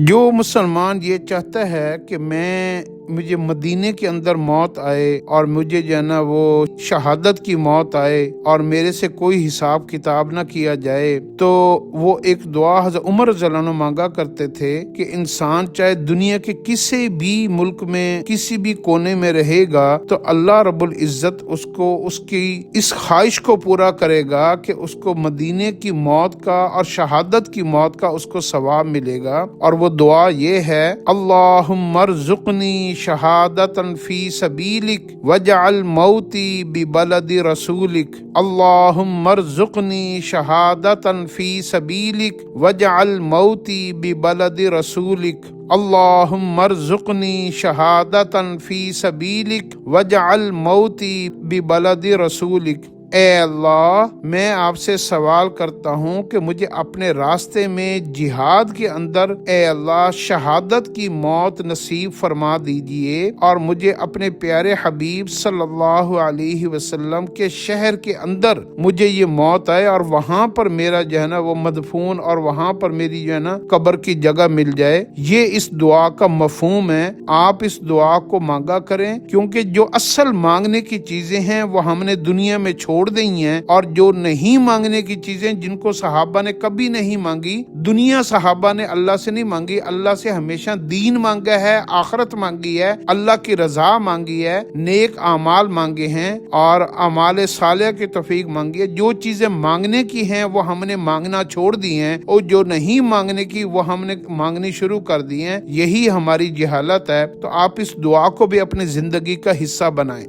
جو مسلمان یہ چاہتا ہے کہ مجھے مدینے کے اندر موت آئے اور مجھے جو ہے نا وہ شہادت کی موت آئے اور میرے سے کوئی حساب کتاب نہ کیا جائے، تو وہ ایک دعا حضرت عمر رضی اللہ عنہ مانگا کرتے تھے کہ انسان چاہے دنیا کے کسی بھی ملک میں کسی بھی کونے میں رہے گا تو اللہ رب العزت اس کو اس کی اس خواہش کو پورا کرے گا کہ اس کو مدینے کی موت کا اور شہادت کی موت کا اس کو ثواب ملے گا۔ اور وہ دعا یہ ہے، اللہم ارزقنی شہادتا فی سبیلک وجعل موتی ببلد رسولک، اللہم ارزقنی شہادتا فی سبیلک وجعل موتی ببلد رسولک، اللہم ارزقنی شہادتا فی سبیلک وجعل موتی ببلد رسولک۔ اے اللہ، میں آپ سے سوال کرتا ہوں کہ مجھے اپنے راستے میں جہاد کے اندر اے اللہ شہادت کی موت نصیب فرما دیجئے، اور مجھے اپنے پیارے حبیب صلی اللہ علیہ وسلم کے شہر کے اندر مجھے یہ موت آئے اور وہاں پر میرا جو ہے نا وہ مدفون اور وہاں پر میری جو ہے نا قبر کی جگہ مل جائے۔ یہ اس دعا کا مفہوم ہے۔ آپ اس دعا کو مانگا کریں، کیونکہ جو اصل مانگنے کی چیزیں ہیں وہ ہم نے دنیا میں چھوڑ دی ہیں، اور جو نہیں مانگنے کی چیزیں جن کو صحابہ نے کبھی نہیں مانگی، دنیا صحابہ نے اللہ سے نہیں مانگی، اللہ سے ہمیشہ دین مانگا ہے، آخرت مانگی ہے، اللہ کی رضا مانگی ہے، نیک اعمال مانگے ہیں اور اعمال صالحہ کی توفیق مانگی ہے۔ جو چیزیں مانگنے کی ہیں وہ ہم نے مانگنا چھوڑ دی ہیں، اور جو نہیں مانگنے کی وہ ہم نے مانگنی شروع کر دی ہیں۔ یہی ہماری جہالت ہے۔ تو آپ اس دعا کو بھی اپنی زندگی کا حصہ بنائیں۔